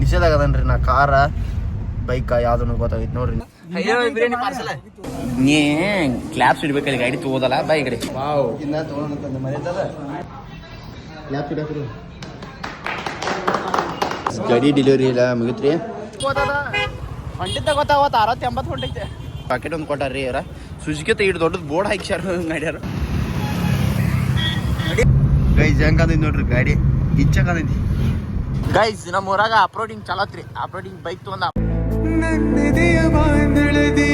ನಿಷೇಧ ಆಗದನ್ರಿ ನಾ ಕಾರ ಬೈಕ್ ಯಾವ್ದನ್ನು ಗೊತ್ತಾಗೈತಿ ನೋಡ್ರಿ. ಬಿರಿಯಾನಿ ಪಾರ್ಸಲ್ ನೀ ಕ್ಲಾಪ್ಸ್ ಇಡ್ಬೇಕಲ್ಲಿ ಗಾಡಿ ತಗೋದಲ್ಲ ಬೈ ಗಾಡಿ ವಾವ್ ಇನ್ನ ತಗೊಂಡ್ ಮನೆಯಲ್ಲ ಕ್ಲಾಪ್ ಇಡಕ್ರಿ ಗಾಡಿ ಡೆಲಿವರಿ ಇಲ್ಲ ಮುಗಿತ್ರಿ. ಹೊಂಟಿದ್ದ ಗೊತ್ತಾವತ್ತು 60-80 ಹೊಂಟೈತೆ. ಪಾಕೆಟ್ ಒಂದು ಕೊಟ್ಟಾರ್ರಿ ಅವ್ರ ಸುಜುಕಿ ಇಟ್ಟು ದೊಡ್ಡದು ಬೋರ್ಡ್ ಹಾಕ್ಸ್ಯಾರ ನಡ್ಯಾರ. ಗೈಸ್ ಹೆಂಗಂದೈತಿ ನೋಡ್ರಿ ಗಾಡಿ ಇಚ್ಛಕಂದೈತಿ. ಗೈಸ್ ನಮ್ಮ ಊರಾಗ ಅಪ್ರೋಡಿಂಗ್ ಚಲತ್ರಿ. ಅಪ್ರೋಡಿಂಗ್ ಬೈಕ್ ತಗೊಂಡ ನನ್ನದೆಯ ಬಾಂಧಳದಿ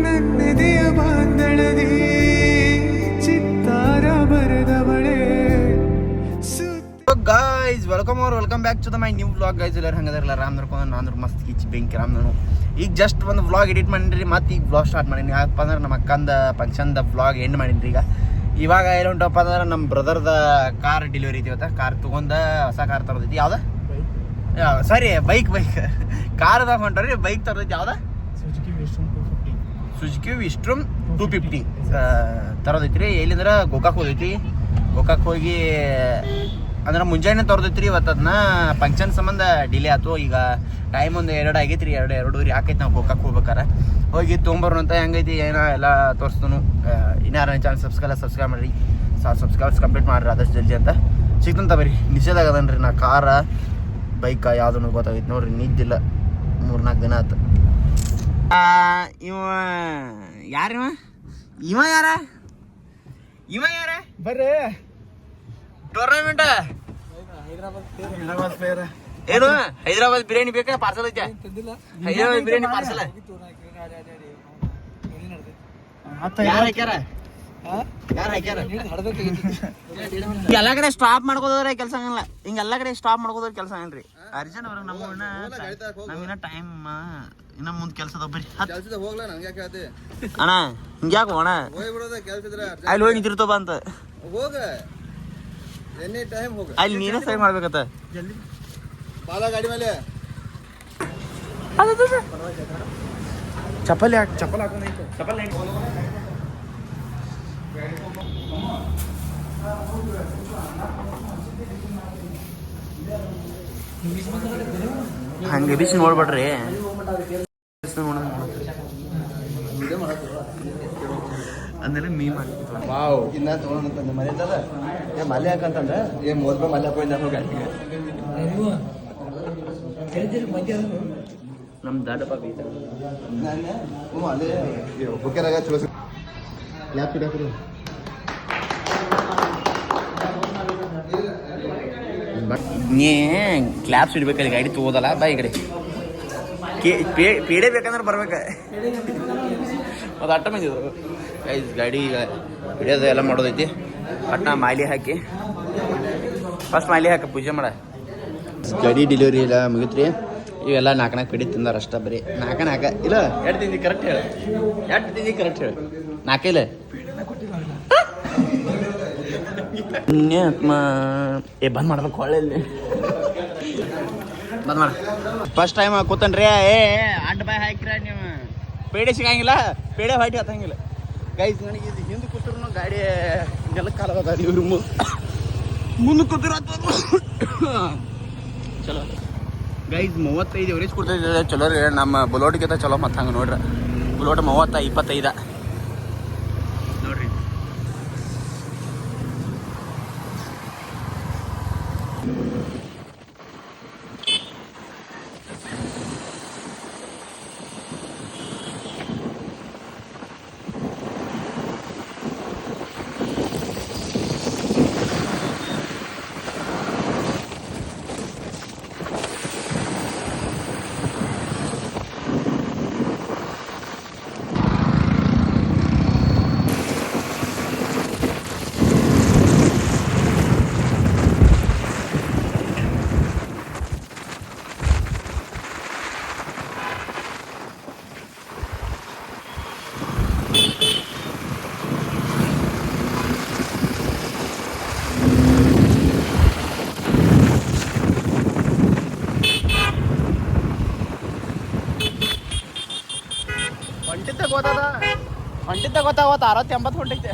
ನನ್ನದೆಯ ಬಾಂಧಳದಿ ಚಿತ್ತಾರ ಬರೆದವಳೆ. Guys welcome back to the my new vlog. Guys ಎಲ್ಲರೂ ಹಂಗದಾರಲ್ಲ ರಾಮ್ ನೋಡ್ಕೊಂಡು ನಾನು ಮಸ್ತ್ ಕಿಚ್ಚಿ ಬೆಂಕಿ ರಾಮ್ ನಾನು ಈಗ ಜಸ್ಟ್ ಒಂದು ವ್ಲಾಗ್ ಎಡಿಟ್ ಮಾಡಿರಿ ಮತ್ತೆ ಈಗ ವ್ಲಾಗ್ ಸ್ಟಾರ್ಟ್ ಮಾಡೀನಿ. ಯಾಕಪ್ಪ ಅಂದ್ರೆ ನಮ್ಮ ಅಕ್ಕಂದ ಫಂಕ್ಷನ್ದ ವ್ಲಾಗ್ ಎಂಡ್ ಮಾಡೀನಿ ಈಗ. ಇವಾಗ ಏನು ಉಂಟಪ್ಪ ಅಂದ್ರೆ ನಮ್ಮ ಬ್ರದರ್ದ ಕಾರ್ ಡೆಲಿವರಿ ಐತಿವತ್ತ. ಕಾರ್ ತೊಗೊಂಡ ಹೊಸ ಕಾರ್ ತರೋದೈತಿ. ಯಾವ್ದ ಸಾರಿ ಬೈಕ್ ಕಾರ್ದಾಗ ಹೊಂಟ್ರಿ ಬೈಕ್ ತರೋದೈತಿ. ಯಾವ್ದ ಸುಜುಕಿ ವಿಸ್ಟ್ರೂಮ್ 250 ತರೋದೈತ್ರಿ. ಎಲ್ಲಿಂದ್ರೆ ಗೋಕಾಕ್ ಹೋದೈತಿ. ಗೋಕಾಕ್ ಹೋಗಿ ಅಂದ್ರೆ ಮುಂಜಾನೆ ತರೋದೈತ್ರಿ. ಇವತ್ತು ಅದನ್ನ ಫಂಕ್ಷನ್ ಸಂಬಂಧ ಡಿಲೇ ಆಯ್ತು. ಈಗ ಟೈಮ್ ಒಂದು 2 ಆಗೈತ್ರಿ. 2:30 ಆಕೈತಿ. ನಾವು ಗೋಕಾಕ್ ಹೋಗ್ಬೇಕಾರೆ ಹೋಗಿ ತೊಗೊಂಬರೋಣ ಅಂತ. ಹೆಂಗೈತಿ ಏನೋ ಎಲ್ಲ ತೋರಿಸ್ತನು. ಇನ್ಯಾರ ಚಾನಲ್ ಸಬ್ಸ್ಕ್ರೈಬ್ ಮಾಡಿರಿ. ಸಬ್ಸ್ಕ್ರೈಬ್ಸ್ ಕಂಪ್ಲೀಟ್ ಮಾಡಿರಿ ಆದಷ್ಟು ಜಲ್ದಿ ಅಂತ ಸಿಗ್ತಂತ ಬರ್ರಿ. ನಿಷೇಧ ಆಗದನ್ರಿ ನಾ ಕಾರ ಬೈಕ್ ಯಾವ್ದನ್ನು ಗೊತ್ತಾಗೈತಿ ನೋಡ್ರಿ. ನಿದ್ದಿಲ್ಲ 3-4 ದಿನ ಆಯ್ತು. ಇವ ಯಾರಿವ ಇವ ಯಾರ ಬರ್ರಿ ಟೂರ್ನಮೆಂಟ್ ಹೈದರಾಬಾದ್ ಪ್ಲೇಯರ್ ಏನು ಹೈದರಾಬಾದ್ ಬಿರಿಯಾನಿ ಬೇಕಾ ಪಾರ್ಸಲ್ ಐತೆ. ಹೈದರಾಬಾದ್ ಬಿರಿಯಾನಿ ಪಾರ್ಸಲ್ ಎಲ್ಲ ಕಡೆ ಸ್ಟಾಪ್ ಮಾಡ್ಕೋದ್ರೆ ಕೆಲಸ ಆಗಲ್ಲ. ಹಿಂಗೆಲ್ಲ ಕಡೆ ಸ್ಟಾಪ್ ಮಾಡ್ಕೋದ್ರೆ ಕೆಲಸ ಆಗಲ್ರಿ. ಅರ್ಜೆಂಟ್ ಅವ್ರಿಗೆ ನಮ್ಮಿನ್ನ ಟೈಮ್ ಇನ್ನ ಮುಂದ್ ಕೆಲಸ ಅದ ಬರ್ರಿ. ಅಣ್ಣ ಹಿಂಗ್ಯಾಕ ಅಣ್ಣ ಅಲ್ಲಿ ಹೋಗಿ ನಿಂತಿರ್ತವ ಅಂತ ಅಲ್ಲಿ ನೀನೇ ಸೈ ಮಾಡ್ಬೇಕತ್ತ ಗಾಡಿ ಮೇಲೆ ಚಪ್ಪಲ್ ಹಾಕೊಂಡೈತೆ. ಚಪ್ಪಲ್ ಹಂಗೆ ಬಿಸಿ ನೋಡ್ಬೇಡ್ರಿ. ಅಂದ್ರೆ ಮೀ ಮಾಡಿ ವಾವ್ ಇನ್ನ ತಗೊಂಡ್ ಮನೆಯಲ್ಲ ಮಲ್ಯ ಹಾಕಂತಂದ್ರೆ ಮೊದ್ಲು ಮಲ್ಯ ಹಾಕೊಂಡ ನಮ್ ದಾಡ ಪಾಪ ಅಲ್ಲೇ ಚಲೋ ಲ್ಯಾಪ್ ಇಡಕ್ರಿ ನೀ ಕ್ಲಾಪ್ಸ್ ಇಡ್ಬೇಕಲ್ಲಿ ಗಾಡಿ ತಗೋದಲ್ಲ ಬೈ ಗಾಡಿ ಪೇಡೆ ಬೇಕಂದ್ರೆ ಬರ್ಬೇಕ. ಅದು ಅಟ್ಟ ಮಂದಿದ್ರು ಗಾಡಿ ಈಗ ಹಿಡಿಯೋದು ಎಲ್ಲ ಮಾಡೋದೈತಿ. ಪಟ್ನ ಮಾಲಿ ಹಾಕಿ ಫಸ್ಟ್ ಮಾಲಿ ಹಾಕ ಪೂಜೆ ಮಾಡ. ಗಾಡಿ ಡೆಲಿವರಿ ಇಲ್ಲ ಮುಗಿತ್ರಿ. ಇವೆಲ್ಲ 4 ಪೇಡಿ ತಿಂದಾರ ಅಷ್ಟ. ಬರೀ 4 ಇಲ್ಲ 2 ತಿಂದಿ ಕರೆಕ್ಟ್ ಹೇಳಿ. 2 ತಿಂದಿ ಕರೆಕ್ಟ್ ಹೇಳಿ 4 ಇಲ್ಲ ಬಂದ್ ಮಾಡ್ಬೇಕು. ಹೊಳ್ಳಿ ಬಂದ್ ಮಾಡ. ಫಸ್ಟ್ ಟೈಮ್ ಕೂತನ್ರಿ ಅಡ್ಡ ಬಾಯ್ ಹಾಕಿರ ನೀವು ಪೇಡೆ ಸಿಗಂಗಿಲ್ಲ. ಪೇಡೆ ಹೊಯ್ಟಿ ಹತ್ತಂಗಿಲ್ಲ. ಗೈಸ್ ನನಗೆ ಇದು ಹಿಂದೆ ಕೂತ್ರು ಗಾಡಿ ನೆಲಕ್ಕೆ ಕಾಲದ ಇವ್ರು ಮುಂದೆ ಕೂತಿರ ಚಲೋ. ಗೈಸ್ 35 ಎವರೇಜ್ ಕೊಡ್ತಾ ಚಲೋ ರೀ. ನಮ್ಮ ಬುಲೋಟ್ಗಿಂತ ಚಲೋ ಮತ್ತೆ ಹಂಗೆ ನೋಡ್ರಿ. ಬುಲೋಟ್ 30-25 ನೋಡ್ರಿ. ಹೊಂಟಿದ್ದ ಗೊತ್ತಾವತ್ತು 60-80 ಹೊಂಟೈತೆ.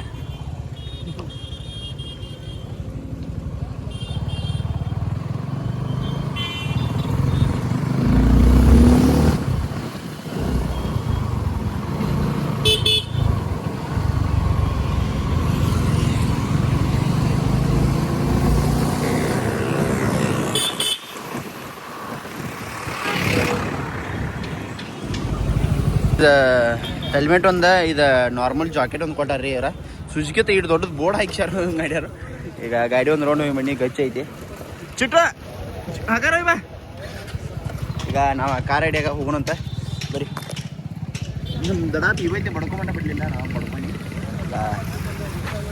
ಹೆಲ್ಮೆಟ್ ಒಂದು ಇದು ನಾರ್ಮಲ್ ಜಾಕೆಟ್ ಒಂದು ಕೊಟ್ಟಾರ್ರಿ ಯಾರ ಸುಜುಕಿ ಇಟ್ಟು ದೊಡ್ಡದು ಬೋರ್ಡ್ ಹಾಕ್ಸ್ಯಾರ ಗಾಡಿಯಾರ. ಈಗ ಗಾಡಿ ಒಂದು ರೌಂಡ್ ಮಣ್ಣಿ ಗಚ್ಚ ಐತಿ ಚಿಟ್ಟ ಹಾಕಾರ ಬಾ. ಈಗ ನಾವು ಕಾರ್ ಐಡಿಯಾಗ ಹೋಗೋಣಂತ ಬರೀ. ನಮ್ಮ ದಡಾತ್ ಇವೈತೆ ಬಡ್ಕೊಂಬಂಡ ಬಿಡಲಿಲ್ಲ, ನಾವು ಬಡ್ಕೊಂಡು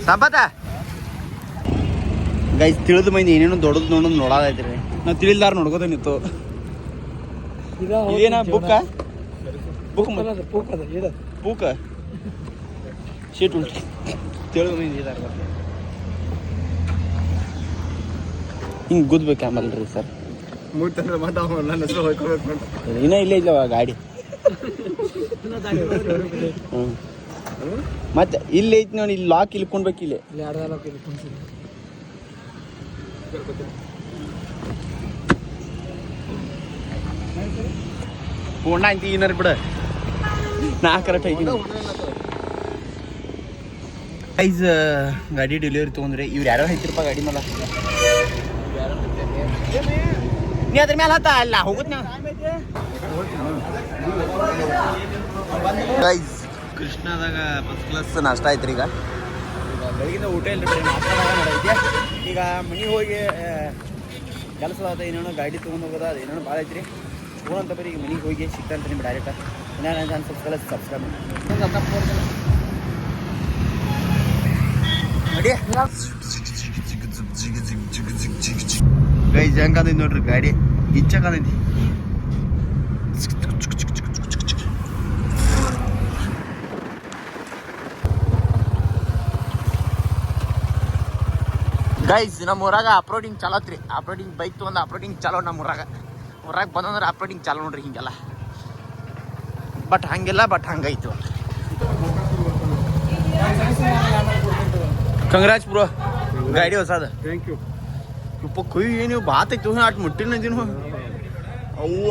ಸಂಪತ್ತ ಗೈಸ್ ತಿಳಿದು ಮಂದಿ ಏನೇನು ದೊಡ್ಡದು ನೋಡೋದು ನೋಡೋದೈತ್ರಿ. ನಾವು ತಿಳಿಲ್ದಾರ ನೋಡ್ಕೋತ ನಿಂತು ಇದೇನ ಬುಕ್ಕ ಪೂಕ ಶೀಟ್ ಉಂಟು ತಿಳಿದು ಮಂದಿ ಇದಾರ. ಹಿಂಗೆ ಗುದ್ಬೇಕು ಆಮೇಲೆ ಸರ್ ಮೂರ್ತಂದ್ರೆ ಮತ್ತೆ ನನ್ನ ಹೆಸರು ಹೋಗ್ಕೋಬೇಕು ನೋಡಿ. ಇನ್ನೂ ಇಲ್ಲೇ ಇಲ್ಲವ ಗಾಡಿ. ಹ್ಞೂ ಮತ್ತೆ ಇಲ್ಲಿ ಐತಿ ನೋಡಿ, ಇಲ್ಲಿ ಲಾಕ್ ಇಲ್ಕೊಂಡ್ಬೇಕು. ಇಲ್ಲಿ ಪೂರ್ಣ ಅಂತ ಏನಾರ ಬಿಡ ನಾ ಕರೆಕ್ಟ್ ಐತಿ. ಪ್ರೈಸ್ ಗಾಡಿ ಡೆಲಿವರಿ ತೊಗೊಂಡ್ರೆ ಇವ್ರು ಯಾರೋ ಐತಿರಪ್ಪ ಗಾಡಿ ಮೇಲೆ. ನೀ ಅದ್ರ ಮೇಲೆ ಹತ್ತ ಅಲ್ಲ ಹೋಗುತ್ತ ಗೈಸ್. ಕೃಷ್ಣದಾಗ ಫಸ್ಟ್ ಕ್ಲಾಸ್ ನಾಷ್ಟ ಐತ್ರಿ. ಈಗ ಬೆಳಗಿಂದ ಊಟ ಇಲ್ಲ ನಾಷ್ಟದಾಗ ಮಾಡೈತಿ. ಈಗ ಮನೆಗೆ ಹೋಗಿ ಕೆಲಸ ಅದ ಏನೇನೋ ಗಾಡಿ ತೊಗೊಂಡು ಹೋಗೋದ ಅದು ಏನೇನೋ ಭಾಳ ಐತ್ರಿ. ಹೋಗೋಂತ ಬರೀ ಈಗ ಮನೆಗೆ ಹೋಗಿ ಸಿಗ್ತಾನೆ ನಿಮ್ಗೆ ಡೈರೆಕ್ಟ್. ನಾನು ಸಬ್ಸ್ಕ್ರೈಬ್ ಮಾಡಿ ಗೈಸ್. ಹೆಂಗದೈತಿ ನೋಡ್ರಿ ಗಾಡಿ, ಇಚ್ಚಾಕದೈತಿ. ಗೈಸ್ ನಮ್ಮ ಊರಾಗ ಆಪ್ರೋಡಿಂಗ್ ಚಾಲತ್ರಿ. ಆಪ್ರೋಡಿಂಗ್ ಬೈಕ್ ತೊಗೊಂಡು ಆಪ್ರೋಡಿಂಗ್ ಚಾಲೋ ನಮ್ಮ ಊರಾಗ ಬಂದಂದ್ರೆ ಆಪ್ರೋಡಿಂಗ್ ಚಾಲೋ ನೋಡ್ರಿ ಹಿಂಗೆಲ್ಲ. ಬಟ್ ಹಂಗಿಲ್ಲ, ಬಟ್ ಹಂಗೈತು. ಕಂಗ್ರಾಟ್ಸ್ ಬ್ರೋ, ಗಾಡಿ ಹೊಸದ. Thank you. ಉಪ್ಪ ಕೊಯ್ ಏನು ಬಾತೈತು ಆಟ್ ಮುಟ್ಟಿನ ಅವ್ವ